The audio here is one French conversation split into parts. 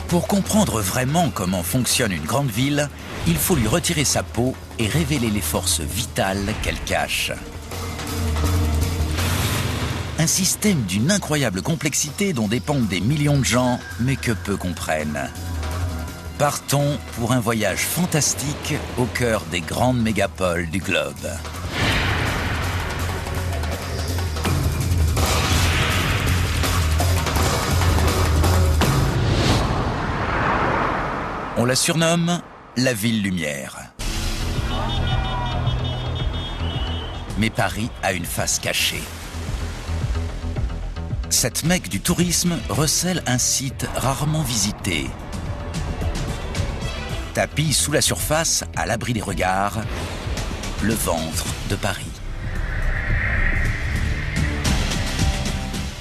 Pour comprendre vraiment comment fonctionne une grande ville, il faut lui retirer sa peau et révéler les forces vitales qu'elle cache. Un système d'une incroyable complexité dont dépendent des millions de gens, mais que peu comprennent. Partons pour un voyage fantastique au cœur des grandes mégapoles du globe. On la surnomme la ville lumière. Mais Paris a une face cachée. Cette Mecque du tourisme recèle un site rarement visité. Tapis sous la surface, à l'abri des regards, le ventre de Paris.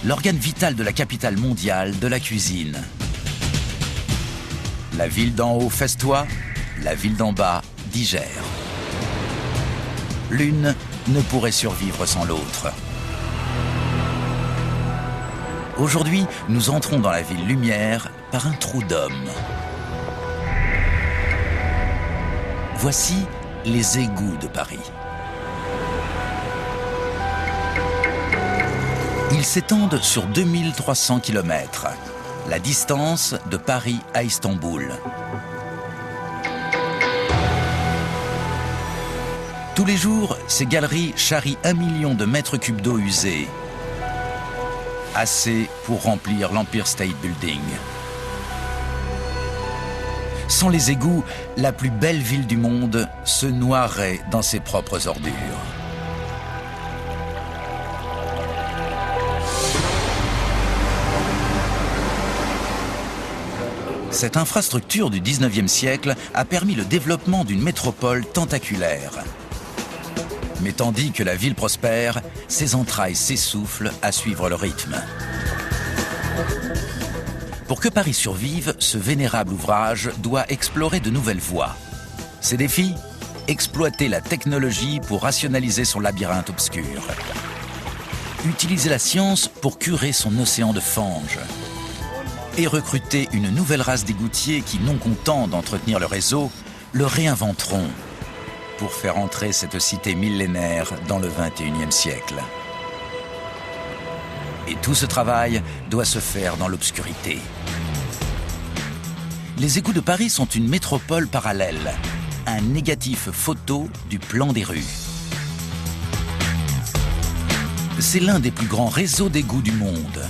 L'organe vital de la capitale mondiale de la cuisine. La ville d'en haut festoie, la ville d'en bas digère. L'une ne pourrait survivre sans l'autre. Aujourd'hui, nous entrons dans la ville lumière par un trou d'homme. Voici les égouts de Paris. Ils s'étendent sur 2300 km, la distance de Paris à Istanbul. Tous les jours, ces galeries charrient 1 million de mètres cubes d'eau usée. Assez pour remplir l'Empire State Building. Sans les égouts, la plus belle ville du monde se noierait dans ses propres ordures. Cette infrastructure du 19e siècle a permis le développement d'une métropole tentaculaire. Mais tandis que la ville prospère, ses entrailles s'essoufflent à suivre le rythme. Pour que Paris survive, ce vénérable ouvrage doit explorer de nouvelles voies. Ses défis ? Exploiter la technologie pour rationaliser son labyrinthe obscur. Utiliser la science pour curer son océan de fange. Et recruter une nouvelle race d'égoutiers qui, non contents d'entretenir le réseau, le réinventeront pour faire entrer cette cité millénaire dans le XXIe siècle. Et tout ce travail doit se faire dans l'obscurité. Les égouts de Paris sont une métropole parallèle, un négatif photo du plan des rues. C'est l'un des plus grands réseaux d'égouts du monde.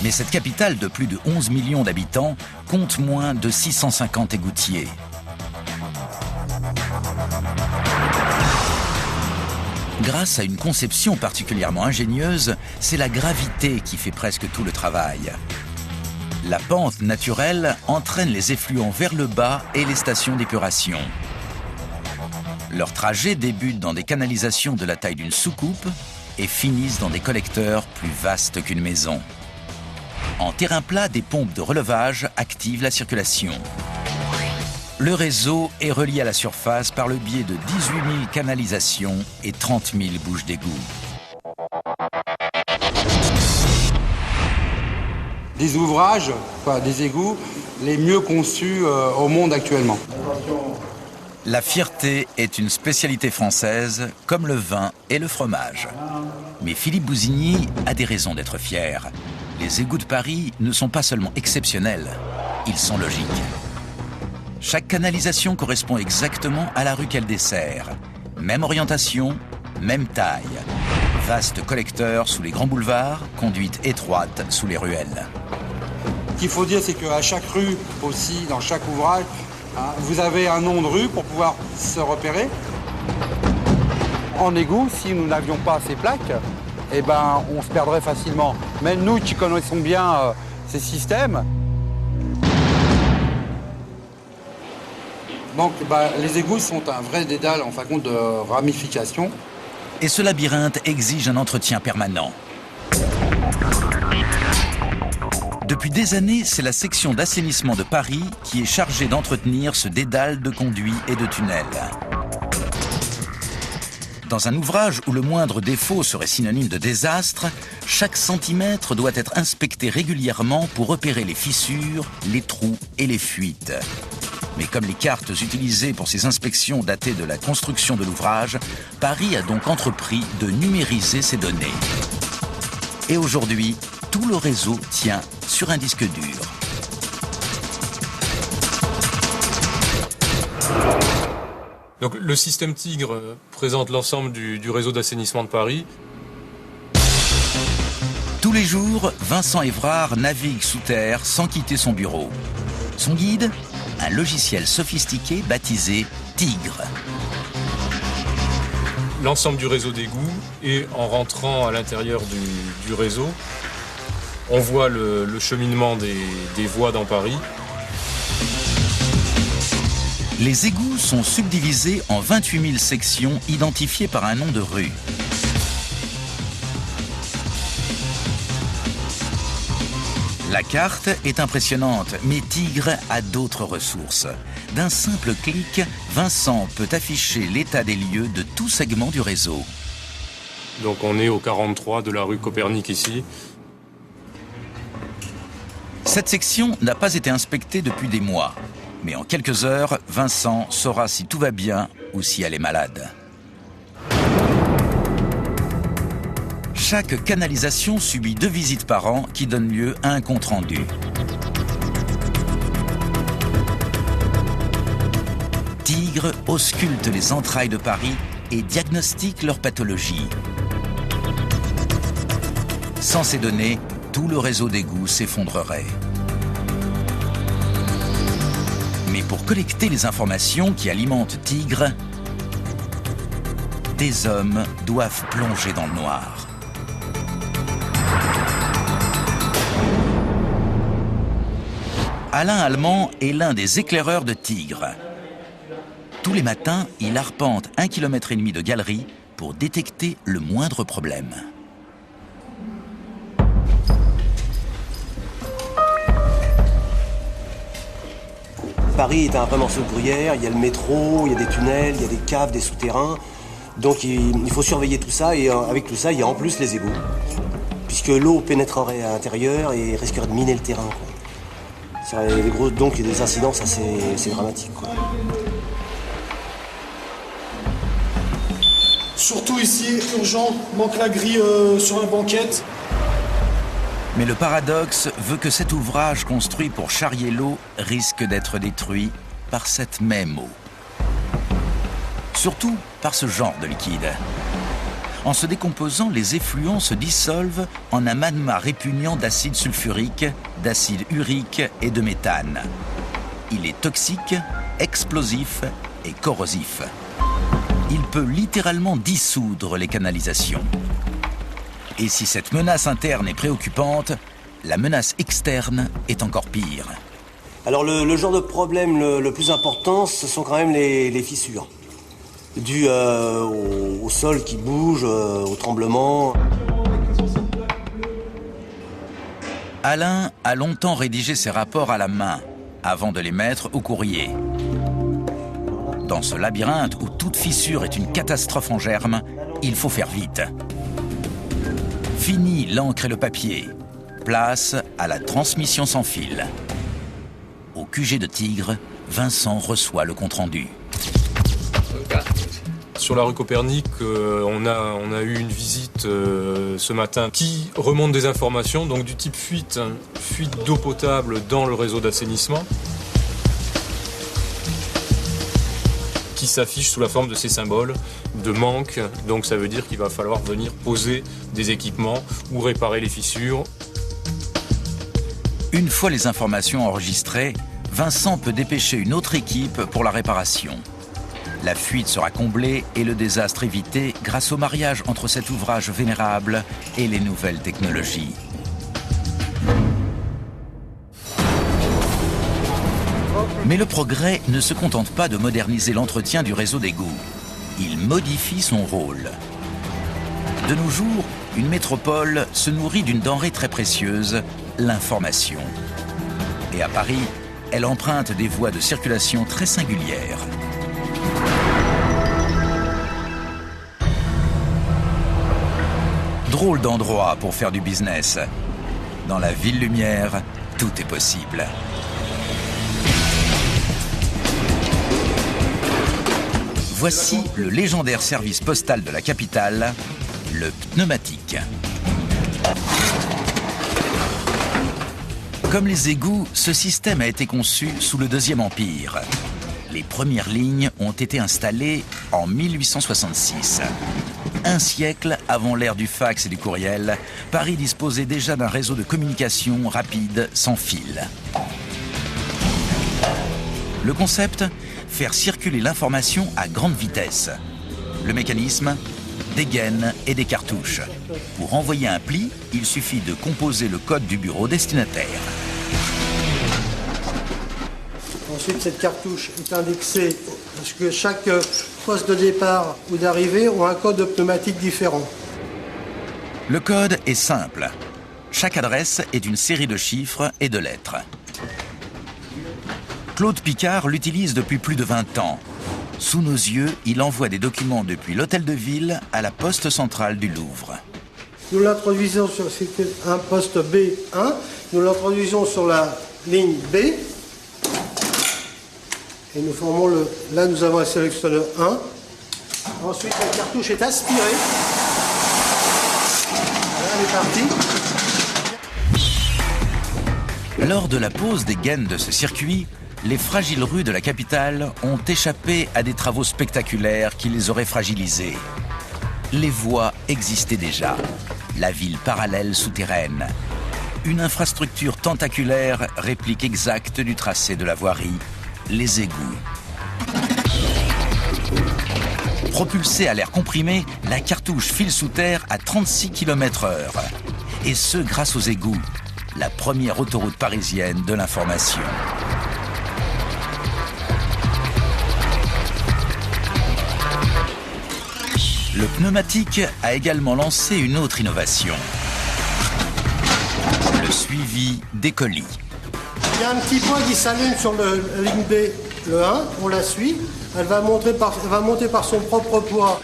Mais cette capitale de plus de 11 millions d'habitants compte moins de 650 égoutiers. Grâce à une conception particulièrement ingénieuse, c'est la gravité qui fait presque tout le travail. La pente naturelle entraîne les effluents vers le bas et les stations d'épuration. Leurs trajets débutent dans des canalisations de la taille d'une soucoupe et finissent dans des collecteurs plus vastes qu'une maison. En terrain plat, des pompes de relevage activent la circulation. Le réseau est relié à la surface par le biais de 18 000 canalisations et 30 000 bouches d'égout. Des ouvrages, des égouts, les mieux conçus au monde actuellement. La fierté est une spécialité française, comme le vin et le fromage. Mais Philippe Bousigny a des raisons d'être fier. Les égouts de Paris ne sont pas seulement exceptionnels, ils sont logiques. Chaque canalisation correspond exactement à la rue qu'elle dessert. Même orientation, même taille. Vaste collecteur sous les grands boulevards, conduite étroite sous les ruelles. Ce qu'il faut dire, c'est qu'à chaque rue aussi, dans chaque ouvrage, vous avez un nom de rue pour pouvoir se repérer. En égout, si nous n'avions pas ces plaques, on se perdrait facilement. Même nous qui connaissons bien ces systèmes. Donc les égouts sont un vrai dédale en fin de compte de ramification. Et ce labyrinthe exige un entretien permanent. Depuis des années, c'est la section d'assainissement de Paris qui est chargée d'entretenir ce dédale de conduits et de tunnels. Dans un ouvrage où le moindre défaut serait synonyme de désastre, chaque centimètre doit être inspecté régulièrement pour repérer les fissures, les trous et les fuites. Mais comme les cartes utilisées pour ces inspections dataient de la construction de l'ouvrage, Paris a donc entrepris de numériser ces données. Et aujourd'hui, tout le réseau tient sur un disque dur. Donc, le système Tigre présente l'ensemble du réseau d'assainissement de Paris. Tous les jours, Vincent Évrard navigue sous terre sans quitter son bureau. Son guide, un logiciel sophistiqué baptisé Tigre. L'ensemble du réseau d'égouts, et en rentrant à l'intérieur du réseau, on voit le cheminement des voies dans Paris. Les égouts sont subdivisés en 28 000 sections identifiées par un nom de rue. La carte est impressionnante, mais Tigre a d'autres ressources. D'un simple clic, Vincent peut afficher l'état des lieux de tout segment du réseau. Donc on est au 43 de la rue Copernic ici. Cette section n'a pas été inspectée depuis des mois. Mais en quelques heures, Vincent saura si tout va bien ou si elle est malade. Chaque canalisation subit 2 visites par an qui donnent lieu à un compte-rendu. Tigre ausculte les entrailles de Paris et diagnostique leur pathologie. Sans ces données, tout le réseau d'égouts s'effondrerait. Mais pour collecter les informations qui alimentent Tigre, des hommes doivent plonger dans le noir. Alain Allemand est l'un des éclaireurs de Tigre. Tous les matins, il arpente 1,5 km de galerie pour détecter le moindre problème. Paris est un vrai morceau de gruyère, il y a le métro, il y a des tunnels, il y a des caves, des souterrains. Donc il faut surveiller tout ça, et avec tout ça, il y a en plus les égouts. Puisque l'eau pénétrerait à l'intérieur et risquerait de miner le terrain, quoi. Donc il y a des incidences assez dramatiques, quoi. Surtout ici, urgent, manque la grille sur la banquette. Mais le paradoxe veut que cet ouvrage construit pour charrier l'eau risque d'être détruit par cette même eau. Surtout par ce genre de liquide. En se décomposant, les effluents se dissolvent en un magma répugnant d'acide sulfurique, d'acide urique et de méthane. Il est toxique, explosif et corrosif. Il peut littéralement dissoudre les canalisations. Et si cette menace interne est préoccupante, la menace externe est encore pire. Alors le genre de problème le plus important, ce sont quand même les fissures. Dues au sol qui bouge, au tremblement. Alain a longtemps rédigé ses rapports à la main, avant de les mettre au courrier. Dans ce labyrinthe où toute fissure est une catastrophe en germe, il faut faire vite. Fini l'encre et le papier. Place à la transmission sans fil. Au QG de Tigre, Vincent reçoit le compte-rendu. Sur la rue Copernic, on a eu une visite ce matin qui remonte des informations, donc du type fuite d'eau potable dans le réseau d'assainissement, qui s'affiche sous la forme de ces symboles de manque. Donc ça veut dire qu'il va falloir venir poser des équipements ou réparer les fissures. Une fois les informations enregistrées, Vincent peut dépêcher une autre équipe pour la réparation. La fuite sera comblée et le désastre évité grâce au mariage entre cet ouvrage vénérable et les nouvelles technologies. Mais le progrès ne se contente pas de moderniser l'entretien du réseau d'égouts. Il modifie son rôle. De nos jours, une métropole se nourrit d'une denrée très précieuse, l'information. Et à Paris, elle emprunte des voies de circulation très singulières. Drôle d'endroit pour faire du business. Dans la ville lumière, tout est possible. Voici le légendaire service postal de la capitale, le pneumatique. Comme les égouts, ce système a été conçu sous le Deuxième Empire. Les premières lignes ont été installées en 1866. Un siècle avant l'ère du fax et du courriel, Paris disposait déjà d'un réseau de communication rapide sans fil. Le concept ? Faire circuler l'information à grande vitesse. Le mécanisme ? Des gaines et des cartouches. Pour envoyer un pli, il suffit de composer le code du bureau destinataire. Ensuite, cette cartouche est indexée parce que chaque poste de départ ou d'arrivée ont un code pneumatique différent. Le code est simple. Chaque adresse est une série de chiffres et de lettres. Claude Picard l'utilise depuis plus de 20 ans. Sous nos yeux, il envoie des documents depuis l'hôtel de ville à la poste centrale du Louvre. Nous l'introduisons sur un poste B1, nous l'introduisons sur la ligne B. Et nous formons le... Là, nous avons un sélectionneur 1. Ensuite, la cartouche est aspirée. Voilà, elle est partie. Lors de la pose des gaines de ce circuit, les fragiles rues de la capitale ont échappé à des travaux spectaculaires qui les auraient fragilisées. Les voies existaient déjà. La ville parallèle souterraine. Une infrastructure tentaculaire, réplique exacte du tracé de la voirie. Les égouts. Propulsée à l'air comprimé, la cartouche file sous terre à 36 km/h. Et ce, grâce aux égouts, la première autoroute parisienne de l'information. Le pneumatique a également lancé une autre innovation. Le suivi des colis. Il y a un petit point qui s'allume sur la ligne B, le 1, on la suit. Elle va monter par son propre poids.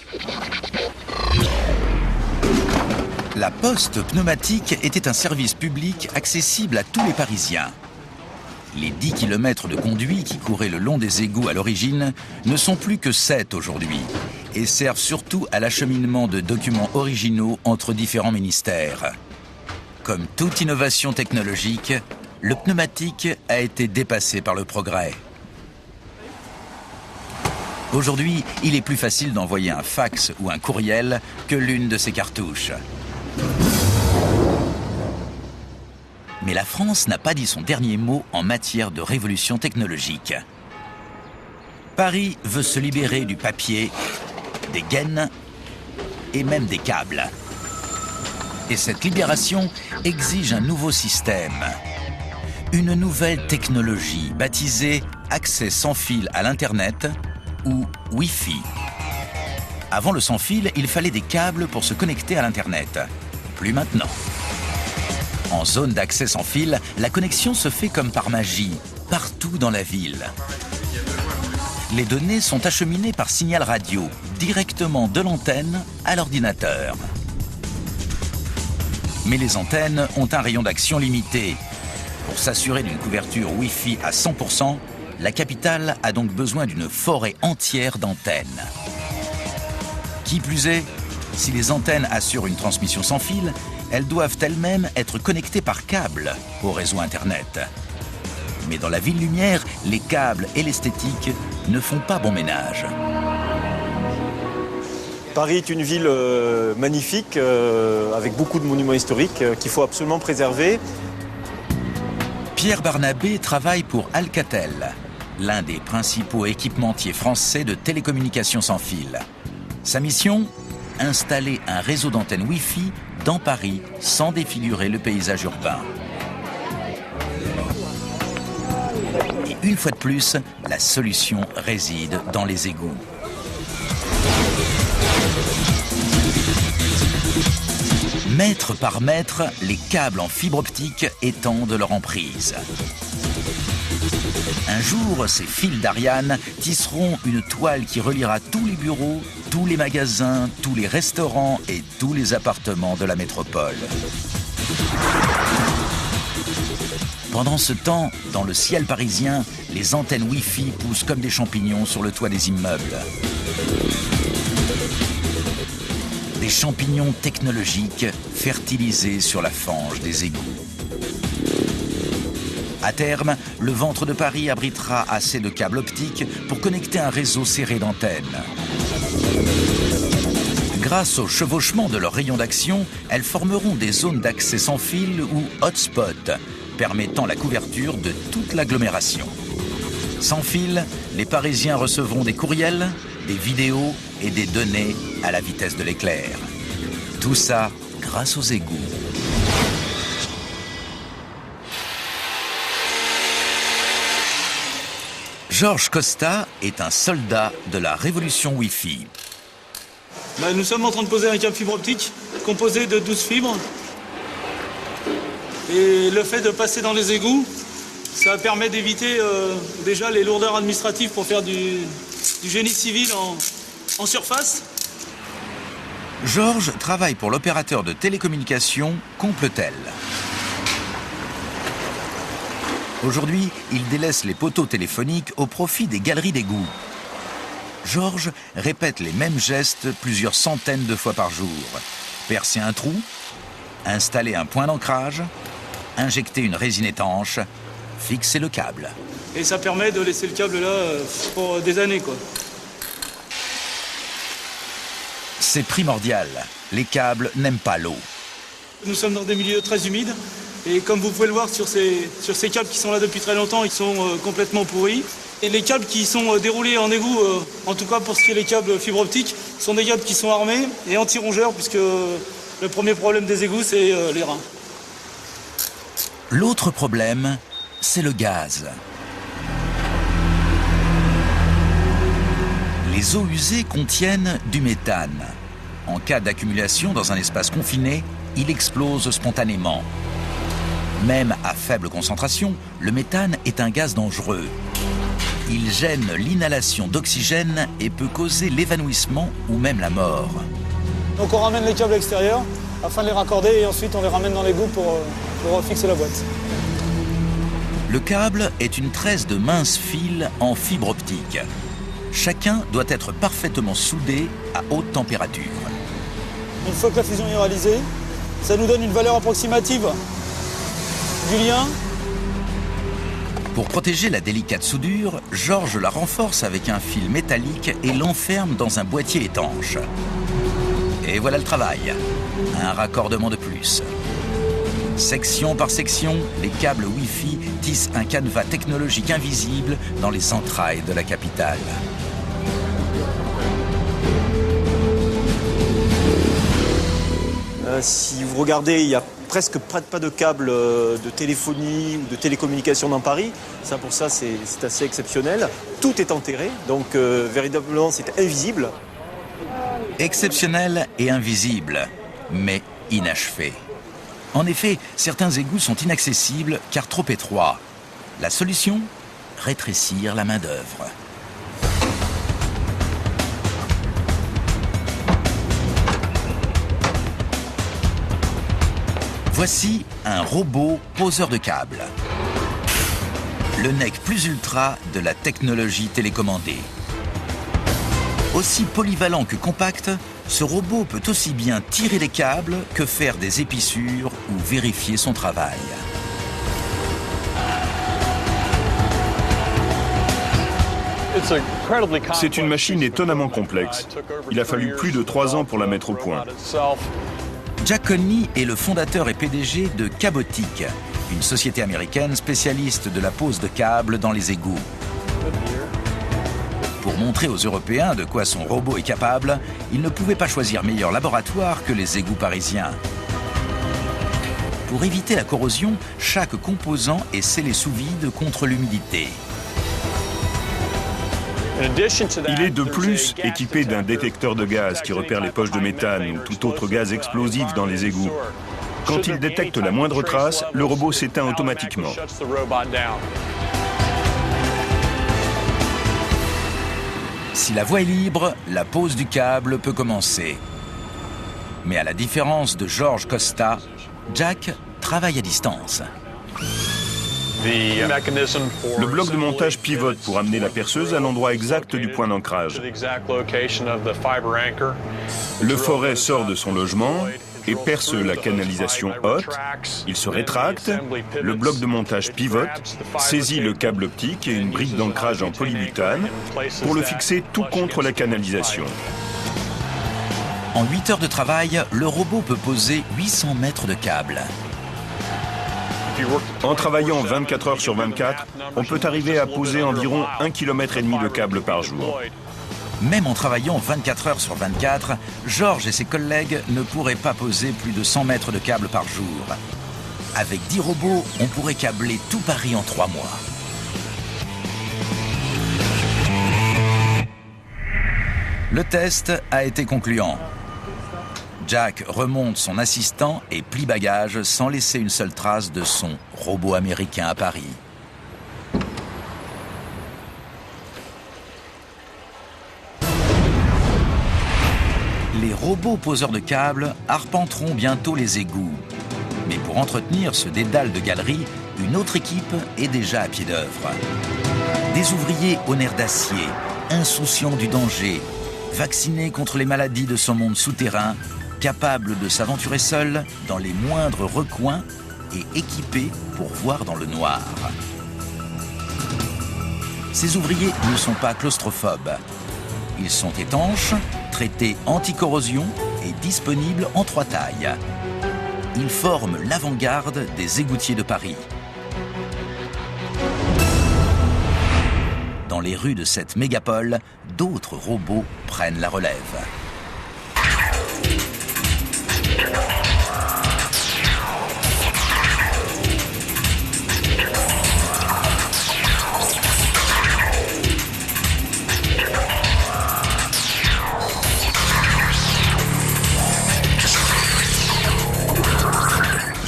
La poste pneumatique était un service public accessible à tous les Parisiens. Les 10 km de conduits qui couraient le long des égouts à l'origine ne sont plus que 7 aujourd'hui et servent surtout à l'acheminement de documents originaux entre différents ministères. Comme toute innovation technologique, le pneumatique a été dépassé par le progrès. Aujourd'hui, il est plus facile d'envoyer un fax ou un courriel que l'une de ces cartouches. Mais la France n'a pas dit son dernier mot en matière de révolution technologique. Paris veut se libérer du papier, des gaines et même des câbles. Et cette libération exige un nouveau système. Une nouvelle technologie baptisée accès sans fil à l'Internet ou Wi-Fi. Avant le sans fil, il fallait des câbles pour se connecter à l'Internet. Plus maintenant. En zone d'accès sans fil, la connexion se fait comme par magie, partout dans la ville. Les données sont acheminées par signal radio, directement de l'antenne à l'ordinateur. Mais les antennes ont un rayon d'action limité. Pour s'assurer d'une couverture Wi-Fi à 100%, la capitale a donc besoin d'une forêt entière d'antennes. Qui plus est, si les antennes assurent une transmission sans fil, elles doivent elles-mêmes être connectées par câble au réseau Internet. Mais dans la ville lumière, les câbles et l'esthétique ne font pas bon ménage. Paris est une ville magnifique, avec beaucoup de monuments historiques qu'il faut absolument préserver. Pierre Barnabé travaille pour Alcatel, l'un des principaux équipementiers français de télécommunications sans fil. Sa mission ? Installer un réseau d'antennes Wi-Fi dans Paris sans défigurer le paysage urbain. Et une fois de plus, la solution réside dans les égouts. Mètre par mètre, les câbles en fibre optique étendent leur emprise. Un jour, ces fils d'Ariane tisseront une toile qui reliera tous les bureaux, tous les magasins, tous les restaurants et tous les appartements de la métropole. Pendant ce temps, dans le ciel parisien, les antennes Wi-Fi poussent comme des champignons sur le toit des immeubles. Des champignons technologiques fertilisés sur la fange des égouts. À terme, le ventre de Paris abritera assez de câbles optiques pour connecter un réseau serré d'antennes. Grâce au chevauchement de leurs rayons d'action, elles formeront des zones d'accès sans fil ou hotspots, permettant la couverture de toute l'agglomération. Sans fil, les Parisiens recevront des courriels, des vidéos et des données à la vitesse de l'éclair. Tout ça grâce aux égouts. Georges Costa est un soldat de la révolution Wi-Fi. Nous sommes en train de poser un câble fibre optique composé de 12 fibres. Et le fait de passer dans les égouts, ça permet d'éviter déjà les lourdeurs administratives pour faire du génie civil en surface. Georges travaille pour l'opérateur de télécommunications Completel. Aujourd'hui, il délaisse les poteaux téléphoniques au profit des galeries d'égouts. Georges répète les mêmes gestes plusieurs centaines de fois par jour. Percer un trou, installer un point d'ancrage, injecter une résine étanche, fixer le câble. Et ça permet de laisser le câble là pour des années, quoi. C'est primordial. Les câbles n'aiment pas l'eau. Nous sommes dans des milieux très humides. Et comme vous pouvez le voir sur ces câbles qui sont là depuis très longtemps, ils sont complètement pourris. Et les câbles qui sont déroulés en égout, en tout cas pour ce qui est les câbles fibre optique, sont des câbles qui sont armés et anti-rongeurs, puisque le premier problème des égouts, c'est les reins. L'autre problème, c'est le gaz. Les eaux usées contiennent du méthane. En cas d'accumulation dans un espace confiné, il explose spontanément. Même à faible concentration, le méthane est un gaz dangereux. Il gêne l'inhalation d'oxygène et peut causer l'évanouissement ou même la mort. Donc on ramène les câbles extérieurs afin de les raccorder et ensuite on les ramène dans l'égout pour fixer la boîte. Le câble est une tresse de minces fils en fibre optique. Chacun doit être parfaitement soudé à haute température. Une fois que la fusion est réalisée, ça nous donne une valeur approximative du lien. Pour protéger la délicate soudure, Georges la renforce avec un fil métallique et l'enferme dans un boîtier étanche. Et voilà le travail. Un raccordement de plus. Section par section, les câbles Wi-Fi tissent un canevas technologique invisible dans les entrailles de la capitale. Si vous regardez, il n'y a presque pas de câbles de téléphonie ou de télécommunication dans Paris. Pour ça, c'est assez exceptionnel. Tout est enterré, donc véritablement, c'est invisible. Exceptionnel et invisible, mais inachevé. En effet, certains égouts sont inaccessibles car trop étroits. La solution ? Rétrécir la main-d'œuvre. Voici un robot poseur de câbles. Le nec plus ultra de la technologie télécommandée. Aussi polyvalent que compact, ce robot peut aussi bien tirer des câbles que faire des épissures ou vérifier son travail. C'est une machine étonnamment complexe. Il a fallu plus de 3 ans pour la mettre au point. Jack Conley est le fondateur et PDG de Cabotic, une société américaine spécialiste de la pose de câbles dans les égouts. Pour montrer aux Européens de quoi son robot est capable, il ne pouvait pas choisir meilleur laboratoire que les égouts parisiens. Pour éviter la corrosion, chaque composant est scellé sous vide contre l'humidité. Il est de plus équipé d'un détecteur de gaz qui repère les poches de méthane ou tout autre gaz explosif dans les égouts. Quand il détecte la moindre trace, le robot s'éteint automatiquement. Si la voie est libre, la pose du câble peut commencer. Mais à la différence de George Costa, Jack travaille à distance. Le bloc de montage pivote pour amener la perceuse à l'endroit exact du point d'ancrage. Le foret sort de son logement et perce la canalisation haute. Il se rétracte, le bloc de montage pivote, saisit le câble optique et une brique d'ancrage en polybutane pour le fixer tout contre la canalisation. En 8 heures de travail, le robot peut poser 800 mètres de câble. En travaillant 24 heures sur 24, on peut arriver à poser environ 1,5 km de câble par jour. Même en travaillant 24 heures sur 24, George et ses collègues ne pourraient pas poser plus de 100 mètres de câble par jour. Avec 10 robots, on pourrait câbler tout Paris en 3 mois. Le test a été concluant. Jack remonte son assistant et plie bagages sans laisser une seule trace de son robot américain à Paris. Les robots poseurs de câbles arpenteront bientôt les égouts. Mais pour entretenir ce dédale de galeries, une autre équipe est déjà à pied d'œuvre. Des ouvriers aux nerfs d'acier, insouciants du danger, vaccinés contre les maladies de ce monde souterrain, capables de s'aventurer seuls dans les moindres recoins et équipés pour voir dans le noir. Ces ouvriers ne sont pas claustrophobes. Ils sont étanches, traités anti-corrosion et disponibles en 3 tailles. Ils forment l'avant-garde des égoutiers de Paris. Dans les rues de cette mégapole, d'autres robots prennent la relève.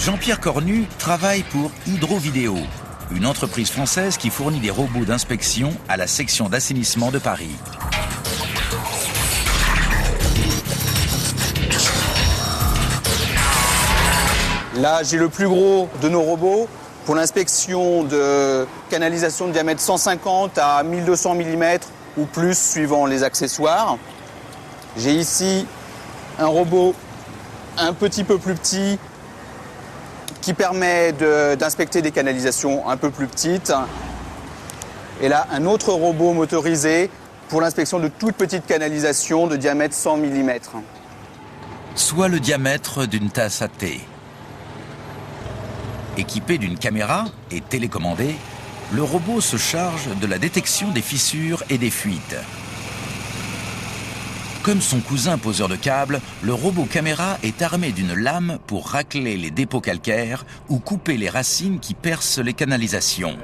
Jean-Pierre Cornu travaille pour Hydrovidéo, une entreprise française qui fournit des robots d'inspection à la section d'assainissement de Paris. Là, j'ai le plus gros de nos robots pour l'inspection de canalisation de diamètre 150 à 1200 mm ou plus suivant les accessoires. J'ai ici un robot un petit peu plus petit qui permet d'inspecter des canalisations un peu plus petites. Et là, un autre robot motorisé pour l'inspection de toutes petites canalisations de diamètre 100 mm. Soit le diamètre d'une tasse à thé. Équipé d'une caméra et télécommandé, le robot se charge de la détection des fissures et des fuites. Comme son cousin poseur de câbles, le robot caméra est armé d'une lame pour racler les dépôts calcaires ou couper les racines qui percent les canalisations.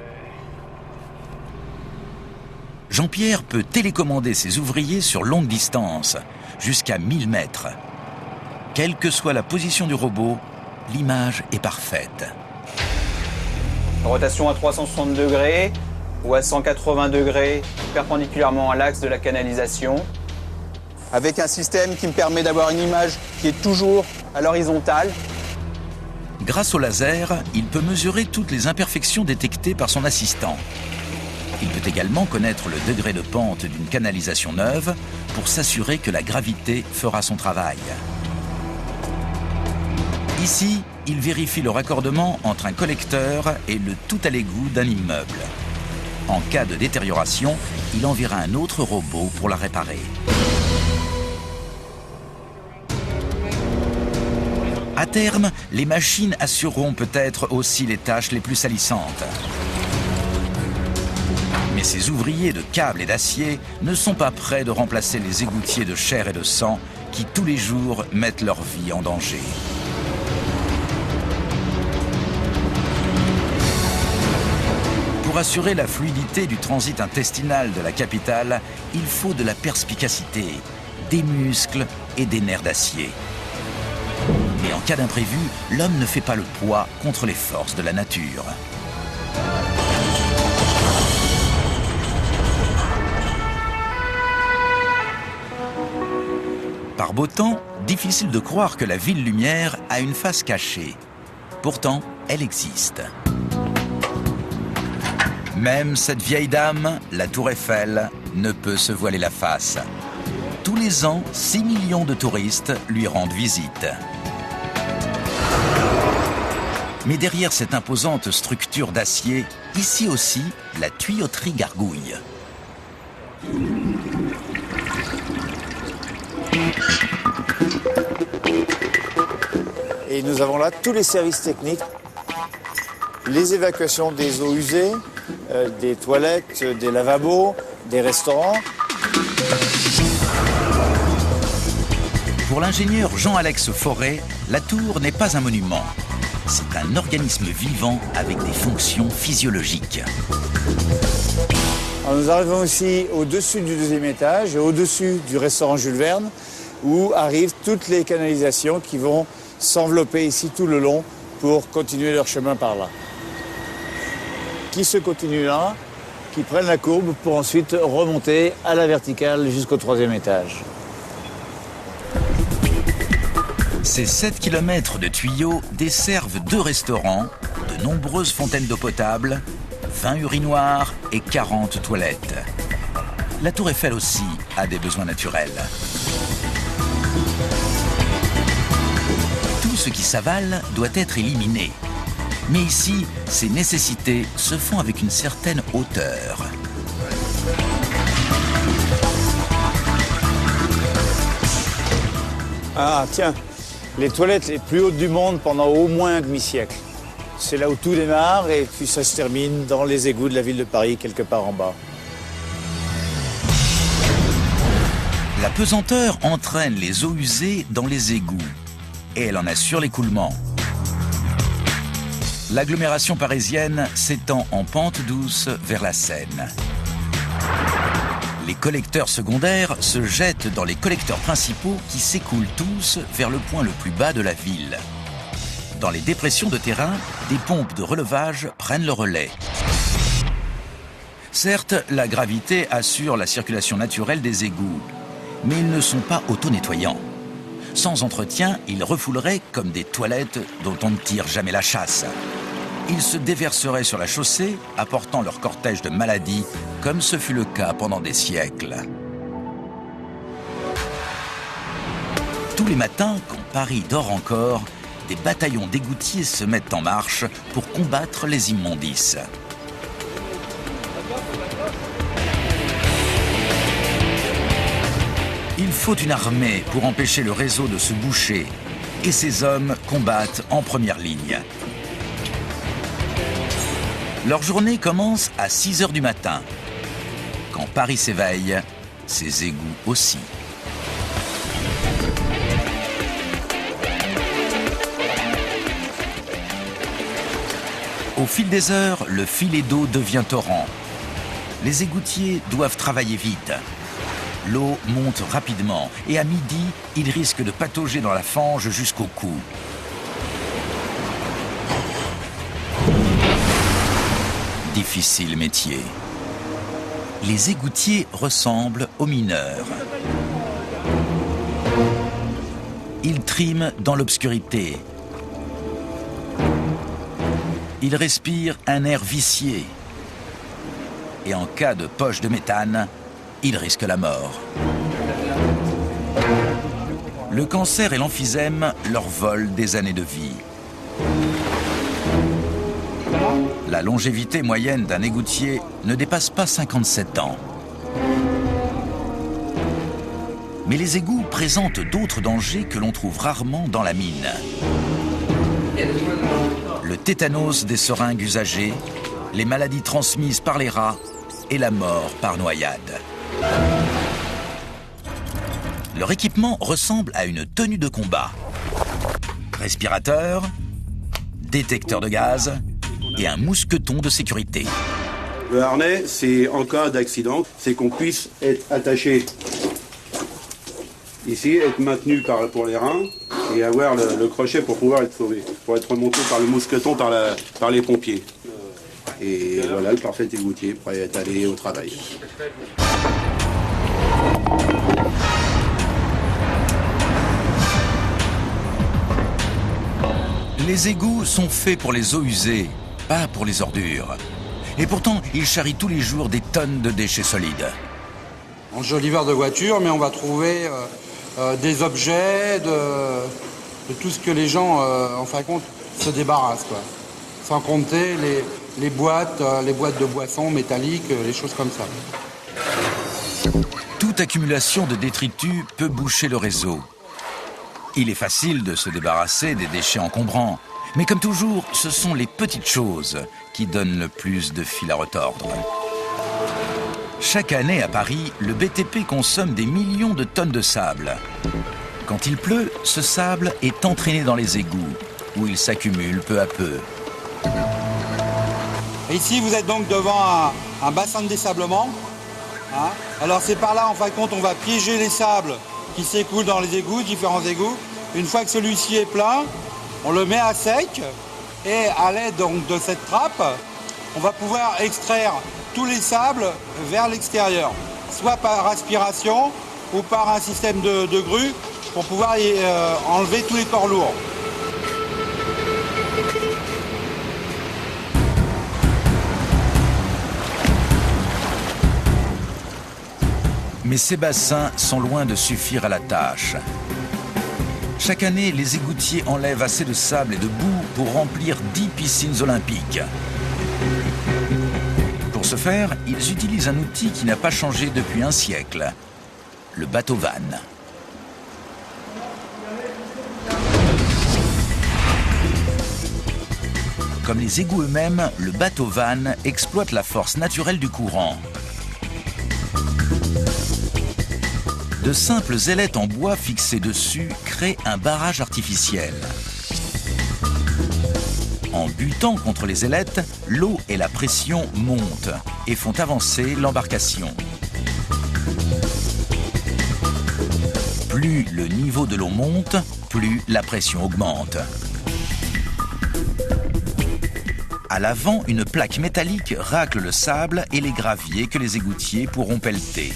Jean-Pierre peut télécommander ses ouvriers sur longue distance, jusqu'à 1000 mètres. Quelle que soit la position du robot, l'image est parfaite. Rotation à 360 degrés ou à 180 degrés perpendiculairement à l'axe de la canalisation, avec un système qui me permet d'avoir une image qui est toujours à l'horizontale. Grâce au laser, il peut mesurer toutes les imperfections détectées par son assistant. Il peut également connaître le degré de pente d'une canalisation neuve pour s'assurer que la gravité fera son travail. Ici, il vérifie le raccordement entre un collecteur et le tout à l'égout d'un immeuble. En cas de détérioration, il enverra un autre robot pour la réparer. À terme, les machines assureront peut-être aussi les tâches les plus salissantes. Mais ces ouvriers de câbles et d'acier ne sont pas prêts de remplacer les égoutiers de chair et de sang qui tous les jours mettent leur vie en danger. Pour assurer la fluidité du transit intestinal de la capitale, il faut de la perspicacité, des muscles et des nerfs d'acier. Mais en cas d'imprévu, l'homme ne fait pas le poids contre les forces de la nature. Par beau temps, difficile de croire que la ville lumière a une face cachée. Pourtant, elle existe. Même cette vieille dame, la Tour Eiffel, ne peut se voiler la face. Tous les ans, 6 millions de touristes lui rendent visite. Mais derrière cette imposante structure d'acier, ici aussi, la tuyauterie gargouille. Et nous avons là tous les services techniques, les évacuations des eaux usées, des toilettes, des lavabos, des restaurants. Pour l'ingénieur Jean-Alex Forêt, la tour n'est pas un monument. C'est un organisme vivant avec des fonctions physiologiques. Alors nous arrivons aussi au-dessus du deuxième étage et au-dessus du restaurant Jules Verne, où arrivent toutes les canalisations qui vont s'envelopper ici tout le long pour continuer leur chemin par là. Qui se continuent là, qui prennent la courbe pour ensuite remonter à la verticale jusqu'au troisième étage. Ces 7 km de tuyaux desservent 2 restaurants, de nombreuses fontaines d'eau potable, 20 urinoirs et 40 toilettes. La Tour Eiffel aussi a des besoins naturels. Tout ce qui s'avale doit être éliminé. Mais ici, ces nécessités se font avec une certaine hauteur. Ah tiens, les toilettes les plus hautes du monde pendant au moins un demi-siècle. C'est là où tout démarre et puis ça se termine dans les égouts de la ville de Paris, quelque part en bas. La pesanteur entraîne les eaux usées dans les égouts et elle en assure l'écoulement. L'agglomération parisienne s'étend en pente douce vers la Seine. Les collecteurs secondaires se jettent dans les collecteurs principaux qui s'écoulent tous vers le point le plus bas de la ville. Dans les dépressions de terrain, des pompes de relevage prennent le relais. Certes, la gravité assure la circulation naturelle des égouts, mais ils ne sont pas auto-nettoyants. Sans entretien, ils refouleraient comme des toilettes dont on ne tire jamais la chasse. Ils se déverseraient sur la chaussée, apportant leur cortège de maladies, comme ce fut le cas pendant des siècles. Tous les matins, quand Paris dort encore, des bataillons d'égoutiers se mettent en marche pour combattre les immondices. Il faut une armée pour empêcher le réseau de se boucher, et ces hommes combattent en première ligne. Leur journée commence à 6 h du matin. Quand Paris s'éveille, ses égouts aussi. Au fil des heures, le filet d'eau devient torrent. Les égoutiers doivent travailler vite. L'eau monte rapidement et à midi, ils risquent de patauger dans la fange jusqu'au cou. Difficile métier. Les égoutiers ressemblent aux mineurs. Ils triment dans l'obscurité. Ils respirent un air vicié. Et en cas de poche de méthane, ils risquent la mort. Le cancer et l'emphysème leur volent des années de vie. La longévité moyenne d'un égoutier ne dépasse pas 57 ans. Mais les égouts présentent d'autres dangers que l'on trouve rarement dans la mine. Le tétanos des seringues usagées, les maladies transmises par les rats et la mort par noyade. Leur équipement ressemble à une tenue de combat. Respirateur, détecteur de gaz et un mousqueton de sécurité. Le harnais, c'est en cas d'accident, c'est qu'on puisse être attaché ici, être maintenu pour les reins et avoir le crochet pour pouvoir être sauvé, pour être remonté par le mousqueton par les pompiers. Et voilà le parfait égoutier prêt à aller au travail. Les égouts sont faits pour les eaux usées, pas pour les ordures. Et pourtant, ils charrient tous les jours des tonnes de déchets solides. Enjoliveur de voitures, mais on va trouver des objets, de tout ce que les gens, en fin de compte, se débarrassent, quoi. Sans compter les boîtes de boissons métalliques, les choses comme ça. Toute accumulation de détritus peut boucher le réseau. Il est facile de se débarrasser des déchets encombrants, mais comme toujours, ce sont les petites choses qui donnent le plus de fil à retordre. Chaque année à Paris, le BTP consomme des millions de tonnes de sable. Quand il pleut, ce sable est entraîné dans les égouts, où il s'accumule peu à peu. Et ici, vous êtes donc devant un bassin de désablement. Hein. Alors c'est par là, en fin de compte, on va piéger les sables qui s'écoulent dans les égouts, différents égouts. Une fois que celui-ci est plein, on le met à sec et à l'aide donc de cette trappe, on va pouvoir extraire tous les sables vers l'extérieur, soit par aspiration ou par un système de grue pour pouvoir enlever tous les corps lourds. Mais ces bassins sont loin de suffire à la tâche. Chaque année, les égoutiers enlèvent assez de sable et de boue pour remplir 10 piscines olympiques. Pour ce faire, ils utilisent un outil qui n'a pas changé depuis un siècle, le bateau-vanne. Comme les égouts eux-mêmes, le bateau-vanne exploite la force naturelle du courant. De simples ailettes en bois fixées dessus créent un barrage artificiel. En butant contre les ailettes, l'eau et la pression montent et font avancer l'embarcation. Plus le niveau de l'eau monte, plus la pression augmente. À l'avant, une plaque métallique racle le sable et les graviers que les égoutiers pourront pelleter.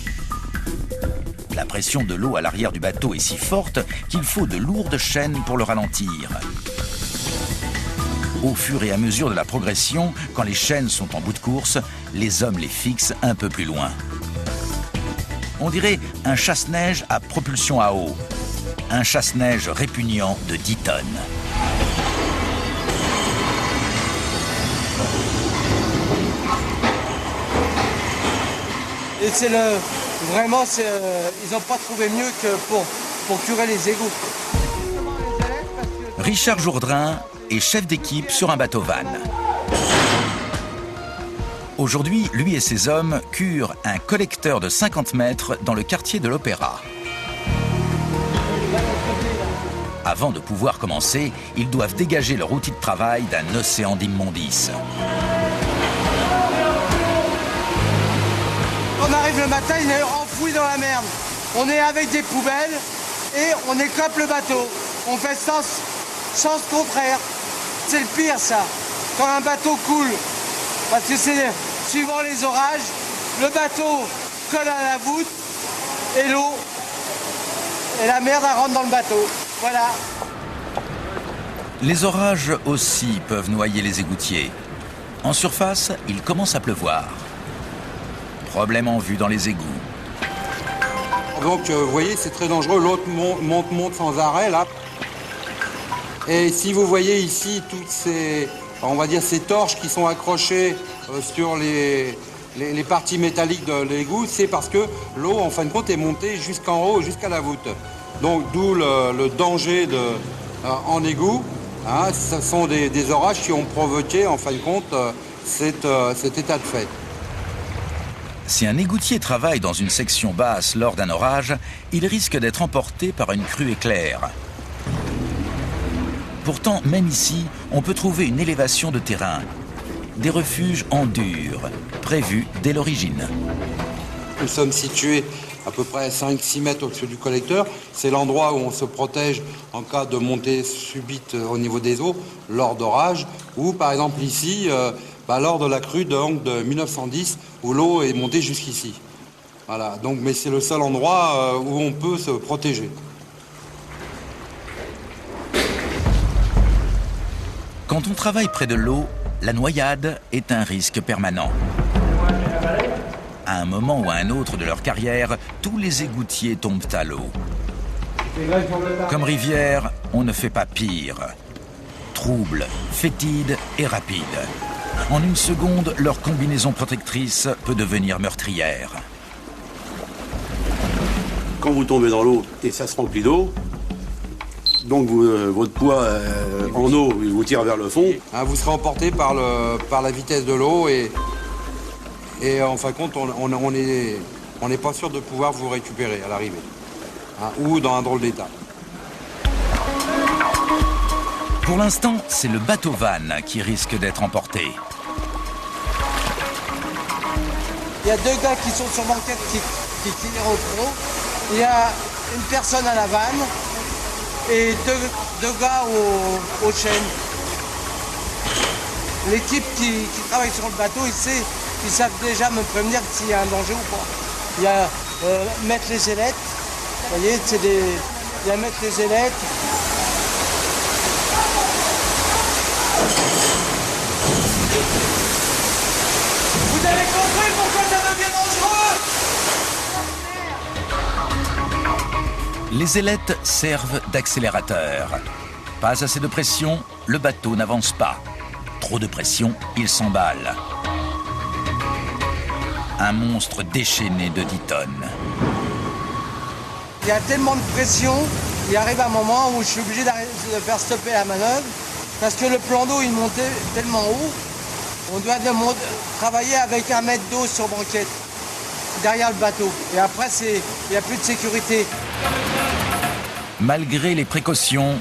La pression de l'eau à l'arrière du bateau est si forte qu'il faut de lourdes chaînes pour le ralentir. Au fur et à mesure de la progression, quand les chaînes sont en bout de course, les hommes les fixent un peu plus loin. On dirait un chasse-neige à propulsion à eau. Un chasse-neige répugnant de 10 tonnes. Et c'est vraiment, ils n'ont pas trouvé mieux que pour curer les égouts. Richard Jourdrain est chef d'équipe sur un bateau-vanne. Aujourd'hui, lui et ses hommes curent un collecteur de 50 mètres dans le quartier de l'Opéra. Avant de pouvoir commencer, ils doivent dégager leur outil de travail d'un océan d'immondices. On arrive le matin, il est enfoui dans la merde. On est avec des poubelles et on écope le bateau. On fait sens contraire. C'est le pire, ça. Quand un bateau coule, parce que c'est suivant les orages, le bateau colle à la voûte et l'eau et la merde elle rentre dans le bateau. Voilà. Les orages aussi peuvent noyer les égoutiers. En surface, il commence à pleuvoir. Problème en vue dans les égouts. Donc vous voyez, c'est très dangereux. L'autre monte sans arrêt là. Et si vous voyez ici toutes ces, on va dire, ces torches qui sont accrochées sur les parties métalliques de l'égout, c'est parce que l'eau, en fin de compte, est montée jusqu'en haut, jusqu'à la voûte. Donc d'où le danger en égout. Hein, ce sont des orages qui ont provoqué, en fin de compte, cet état de fait. Si un égoutier travaille dans une section basse lors d'un orage, il risque d'être emporté par une crue éclair. Pourtant, même ici, on peut trouver une élévation de terrain. Des refuges en dur, prévus dès l'origine. Nous sommes situés à peu près 5-6 mètres au-dessus du collecteur. C'est l'endroit où on se protège en cas de montée subite au niveau des eaux, lors d'orage, ou par exemple ici, lors de la crue de 1910, où l'eau est montée jusqu'ici. Voilà, donc, mais c'est le seul endroit où on peut se protéger. Quand on travaille près de l'eau, la noyade est un risque permanent. À un moment ou à un autre de leur carrière, tous les égoutiers tombent à l'eau. Comme rivière, on ne fait pas pire. Trouble, fétide et rapide. En une seconde, leur combinaison protectrice peut devenir meurtrière. Quand vous tombez dans l'eau et ça se remplit d'eau, donc votre poids en eau, il vous tire vers le fond. Vous serez emporté par la vitesse de l'eau et en fin de compte, on n'est pas sûr de pouvoir vous récupérer à l'arrivée. Ou dans un drôle d'état. Pour l'instant, c'est le bateau-vanne qui risque d'être emporté. Il y a 2 gars qui sont sur banquette qui tirent au trot. Il y a une personne à la vanne et deux gars aux chaînes. Les types qui travaillent sur le bateau, ils savent déjà me prévenir s'il y a un danger ou pas. Il y a mettre les ailettes. Vous voyez, il y a mettre les ailettes. Vous avez compris pourquoi ça devient dangereux? Les ailettes servent d'accélérateur. Pas assez de pression, le bateau n'avance pas. Trop de pression, il s'emballe. Un monstre déchaîné de 10 tonnes. Il y a tellement de pression, il arrive un moment où je suis obligé de faire stopper la manœuvre parce que le plan d'eau il montait tellement haut. On doit travailler avec 1 mètre d'eau sur banquette, derrière le bateau. Et après, il n'y a plus de sécurité. Malgré les précautions,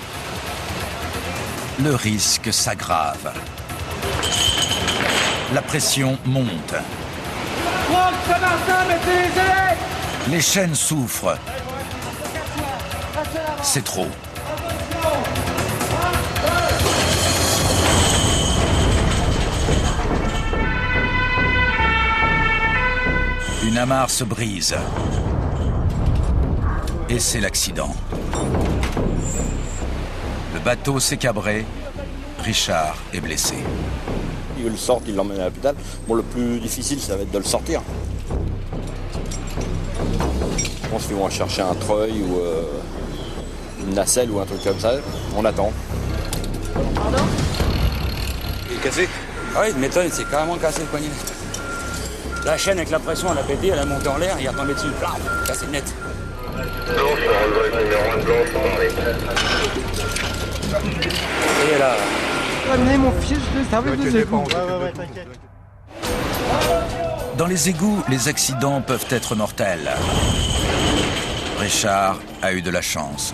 le risque s'aggrave. La pression monte. Les chaînes souffrent. C'est trop. Une amarre se brise. Et c'est l'accident. Le bateau s'est cabré. Richard est blessé. Il le sort, il l'emmène à l'hôpital. Bon, le plus difficile, ça va être de le sortir. Je pense qu'ils vont chercher un treuil ou une nacelle ou un truc comme ça. On attend. Pardon? Il est cassé? Ah oui, mais il s'est carrément cassé le poignet. La chaîne avec la pression, elle a pété, elle a monté en l'air, il est retombé dessus. Blam, cassé net. Et là. Amenez mon fils de service des égouts. Dans les égouts, les accidents peuvent être mortels. Richard a eu de la chance.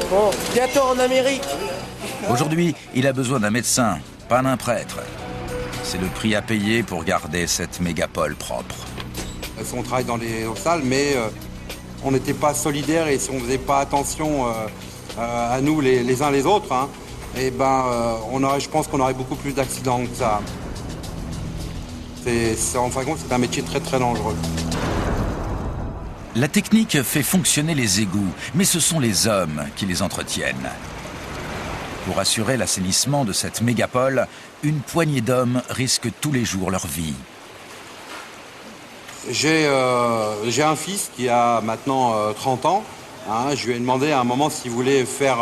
Bon, bientôt en Amérique. Aujourd'hui, il a besoin d'un médecin, pas d'un prêtre. C'est le prix à payer pour garder cette mégapole propre. On travaille dans les salles, mais on n'était pas solidaires et si on ne faisait pas attention à nous les uns les autres, et je pense qu'on aurait beaucoup plus d'accidents que ça. En fin de compte, c'est un métier très très dangereux. La technique fait fonctionner les égouts, mais ce sont les hommes qui les entretiennent. Pour assurer l'assainissement de cette mégapole, une poignée d'hommes risquent tous les jours leur vie. J'ai un fils qui a maintenant 30 ans. Je lui ai demandé à un moment s'il voulait faire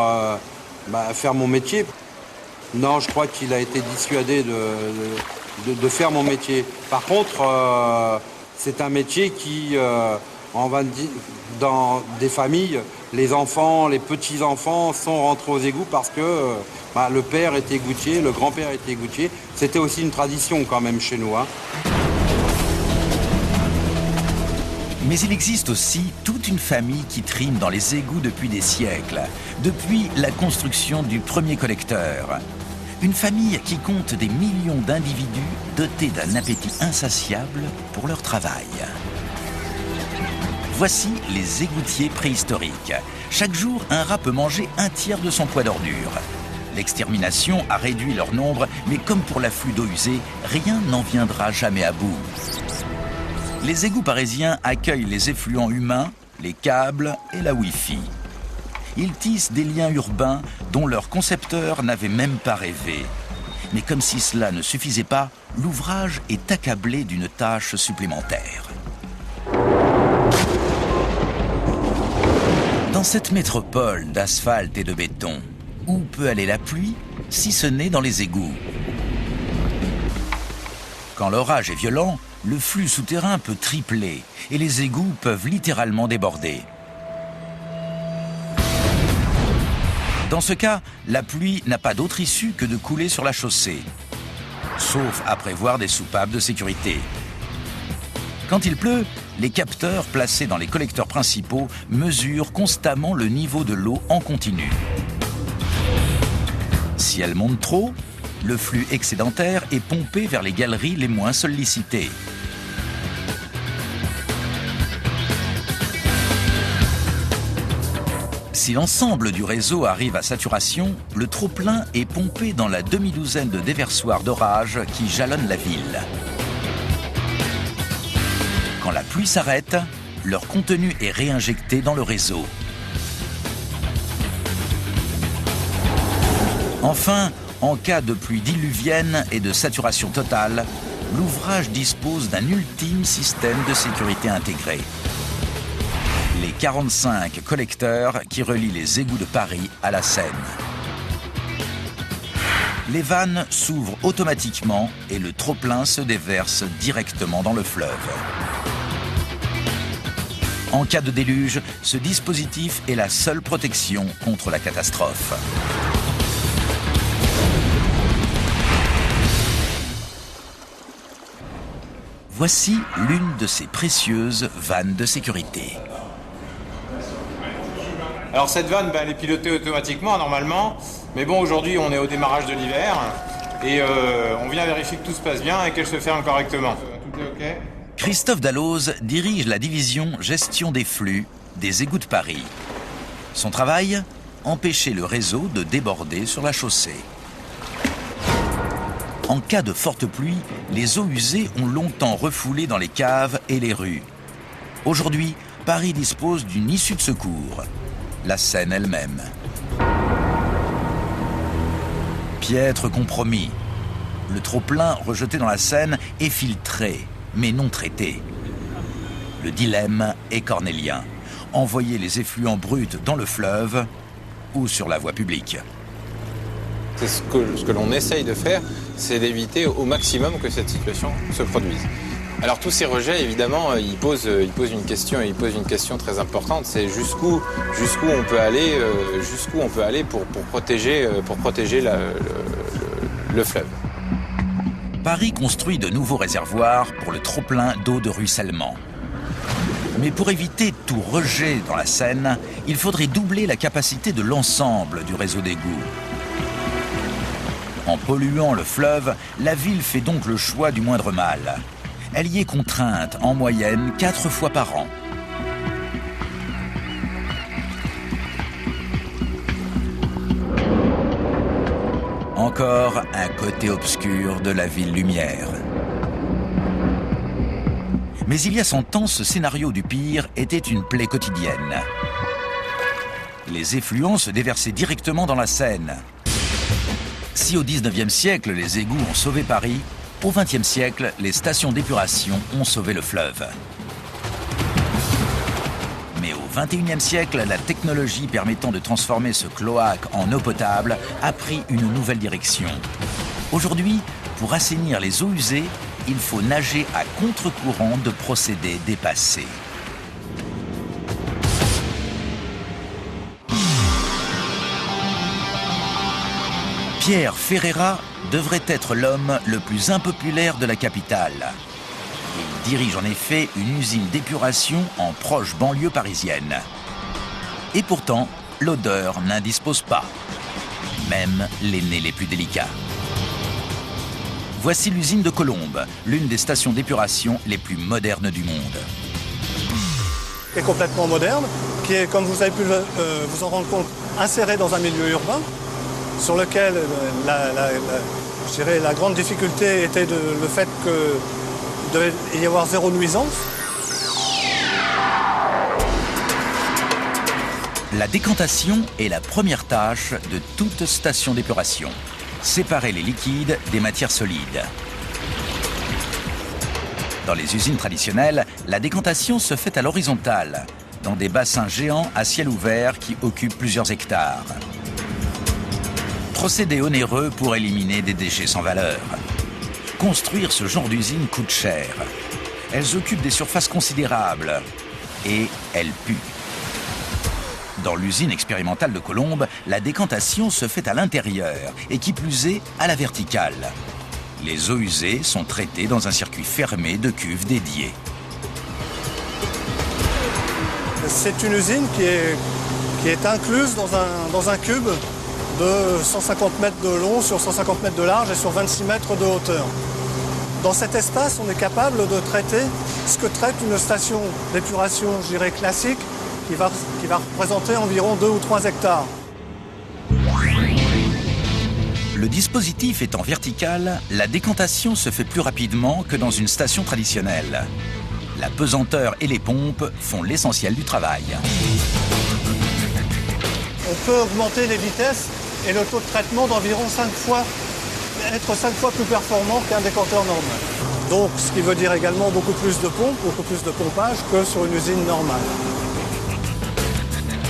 mon métier. Non, je crois qu'il a été dissuadé de faire mon métier. Par contre, c'est un métier qui, dans des familles, les enfants, les petits-enfants sont rentrés aux égouts parce que le père était égoutier, le grand-père était égoutier. C'était aussi une tradition quand même chez nous. Mais il existe aussi toute une famille qui trime dans les égouts depuis des siècles, depuis la construction du premier collecteur. Une famille qui compte des millions d'individus dotés d'un appétit insatiable pour leur travail. Voici les égoutiers préhistoriques. Chaque jour, un rat peut manger un tiers de son poids d'ordures. L'extermination a réduit leur nombre, mais comme pour l'afflux d'eau usée, rien n'en viendra jamais à bout. Les égouts parisiens accueillent les effluents humains, les câbles et la Wi-Fi. Ils tissent des liens urbains dont leurs concepteurs n'avaient même pas rêvé. Mais comme si cela ne suffisait pas, l'ouvrage est accablé d'une tâche supplémentaire. Dans cette métropole d'asphalte et de béton, où peut aller la pluie, si ce n'est dans les égouts? Quand l'orage est violent, le flux souterrain peut tripler et les égouts peuvent littéralement déborder. Dans ce cas, la pluie n'a pas d'autre issue que de couler sur la chaussée, sauf à prévoir des soupapes de sécurité. Quand il pleut, les capteurs placés dans les collecteurs principaux mesurent constamment le niveau de l'eau en continu. Si elle monte trop, le flux excédentaire est pompé vers les galeries les moins sollicitées. Si l'ensemble du réseau arrive à saturation, le trop-plein est pompé dans la demi-douzaine de déversoirs d'orage qui jalonnent la ville. Quand la pluie s'arrête, leur contenu est réinjecté dans le réseau. Enfin, en cas de pluie diluvienne et de saturation totale, l'ouvrage dispose d'un ultime système de sécurité intégré. Les 45 collecteurs qui relient les égouts de Paris à la Seine. Les vannes s'ouvrent automatiquement et le trop-plein se déverse directement dans le fleuve. En cas de déluge, ce dispositif est la seule protection contre la catastrophe. Voici l'une de ces précieuses vannes de sécurité. Alors cette vanne, elle est pilotée automatiquement normalement, mais bon, aujourd'hui on est au démarrage de l'hiver et on vient vérifier que tout se passe bien et qu'elle se ferme correctement. Tout est OK ? Christophe Dalloz dirige la division gestion des flux des égouts de Paris. Son travail, empêcher le réseau de déborder sur la chaussée. En cas de forte pluie, les eaux usées ont longtemps refoulé dans les caves et les rues. Aujourd'hui, Paris dispose d'une issue de secours, la Seine elle-même. Piètre compromis. Le trop-plein rejeté dans la Seine est filtré, mais non traité. Le dilemme est cornélien. Envoyer les effluents bruts dans le fleuve ou sur la voie publique. C'est ce que l'on essaye de faire, c'est d'éviter au maximum que cette situation se produise. Alors tous ces rejets, évidemment, ils posent une question très importante, c'est jusqu'où on peut aller pour protéger le fleuve. Paris construit de nouveaux réservoirs pour le trop-plein d'eau de ruissellement. Mais pour éviter tout rejet dans la Seine, il faudrait doubler la capacité de l'ensemble du réseau d'égouts. En polluant le fleuve, la ville fait donc le choix du moindre mal. Elle y est contrainte en moyenne 4 fois par an. Encore un côté obscur de la ville lumière. Mais il y a 100 ans, ce scénario du pire était une plaie quotidienne. Les effluents se déversaient directement dans la Seine. Si au XIXe siècle, les égouts ont sauvé Paris, au XXe siècle, les stations d'épuration ont sauvé le fleuve. Mais au XXIe siècle, la technologie permettant de transformer ce cloaque en eau potable a pris une nouvelle direction. Aujourd'hui, pour assainir les eaux usées, il faut nager à contre-courant de procédés dépassés. Pierre Ferreira devrait être l'homme le plus impopulaire de la capitale. Il dirige en effet une usine d'épuration en proche banlieue parisienne. Et pourtant, l'odeur n'indispose pas, même les nez les plus délicats. Voici l'usine de Colombes, l'une des stations d'épuration les plus modernes du monde. Qui est complètement moderne, qui est, comme vous avez pu vous en rendre compte, insérée dans un milieu urbain, sur lequel je dirais, la grande difficulté était le fait qu'il devait y avoir zéro nuisance. La décantation est la première tâche de toute station d'épuration. Séparer les liquides des matières solides. Dans les usines traditionnelles, la décantation se fait à l'horizontale, dans des bassins géants à ciel ouvert qui occupent plusieurs hectares. Procédé onéreux pour éliminer des déchets sans valeur. Construire ce genre d'usine coûte cher. Elles occupent des surfaces considérables et elles puent. Dans l'usine expérimentale de Colombes, la décantation se fait à l'intérieur et qui plus est à la verticale. Les eaux usées sont traitées dans un circuit fermé de cuves dédiées. C'est une usine qui est incluse dans un cube de 150 mètres de long sur 150 mètres de large et sur 26 mètres de hauteur. Dans cet espace, on est capable de traiter ce que traite une station d'épuration, je dirais, classique, qui va représenter environ 2 ou 3 hectares. Le dispositif étant vertical, la décantation se fait plus rapidement que dans une station traditionnelle. La pesanteur et les pompes font l'essentiel du travail. On peut augmenter les vitesses et le taux de traitement d'environ 5 fois, être 5 fois plus performant qu'un décanteur normal. Donc, ce qui veut dire également beaucoup plus de pompes, beaucoup plus de pompage que sur une usine normale.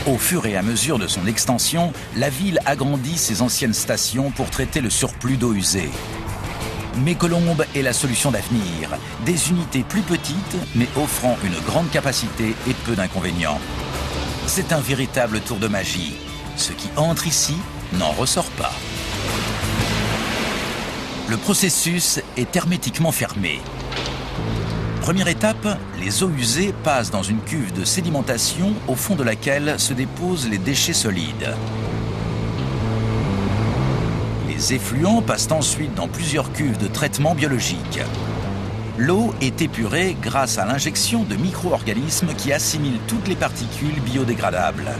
Au fur et à mesure de son extension, la ville agrandit ses anciennes stations pour traiter le surplus d'eau usée. Mais Colombes est la solution d'avenir. Des unités plus petites, mais offrant une grande capacité et peu d'inconvénients. C'est un véritable tour de magie. Ce qui entre ici n'en ressort pas. Le processus est hermétiquement fermé. Première étape, les eaux usées passent dans une cuve de sédimentation au fond de laquelle se déposent les déchets solides. Les effluents passent ensuite dans plusieurs cuves de traitement biologique. L'eau est épurée grâce à l'injection de micro-organismes qui assimilent toutes les particules biodégradables.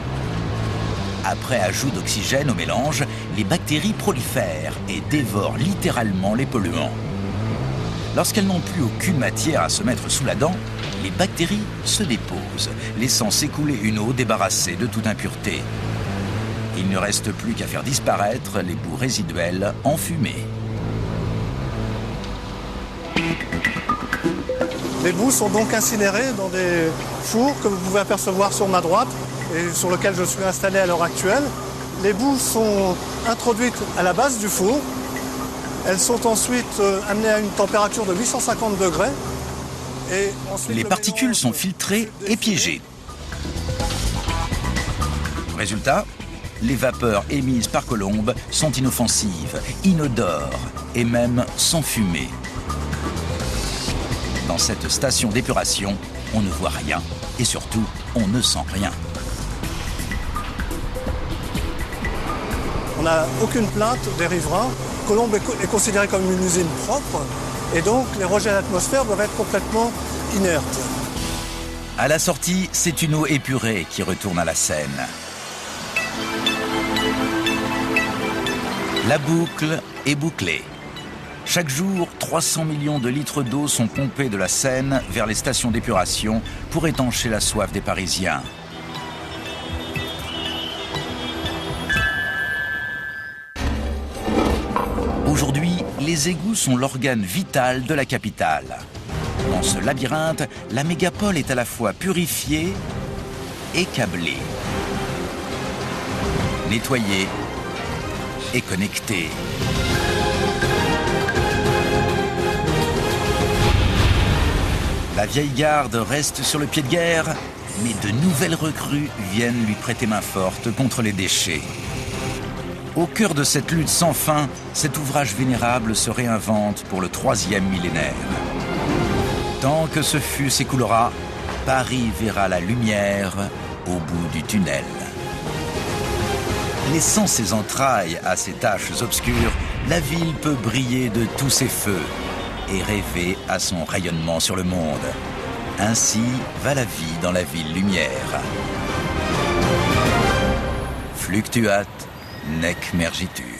Après ajout d'oxygène au mélange, les bactéries prolifèrent et dévorent littéralement les polluants. Lorsqu'elles n'ont plus aucune matière à se mettre sous la dent, les bactéries se déposent, laissant s'écouler une eau débarrassée de toute impureté. Il ne reste plus qu'à faire disparaître les boues résiduelles enfumées. Les boues sont donc incinérées dans des fours que vous pouvez apercevoir sur ma droite et sur lequel je suis installé à l'heure actuelle. Les boues sont introduites à la base du four. Elles sont ensuite amenées à une température de 850 degrés. Et ensuite, les particules sont filtrées et piégées. Résultat, les vapeurs émises par Colombes sont inoffensives, inodores et même sans fumée. Dans cette station d'épuration, on ne voit rien et surtout, on ne sent rien. On n'a aucune plainte des riverains. Colombes est considérée comme une usine propre et donc les rejets à l'atmosphère doivent être complètement inertes. À la sortie, c'est une eau épurée qui retourne à la Seine. La boucle est bouclée. Chaque jour, 300 millions de litres d'eau sont pompés de la Seine vers les stations d'épuration pour étancher la soif des Parisiens. Aujourd'hui, les égouts sont l'organe vital de la capitale. Dans ce labyrinthe, la mégapole est à la fois purifiée et câblée. Nettoyée et connectée. La vieille garde reste sur le pied de guerre, mais de nouvelles recrues viennent lui prêter main forte contre les déchets. Au cœur de cette lutte sans fin, cet ouvrage vénérable se réinvente pour le 3e millénaire. Tant que ce fût s'écoulera, Paris verra la lumière au bout du tunnel. Laissant ses entrailles à ses taches obscures, la ville peut briller de tous ses feux et rêver à son rayonnement sur le monde. Ainsi va la vie dans la ville lumière. Fluctuat nec mergitur.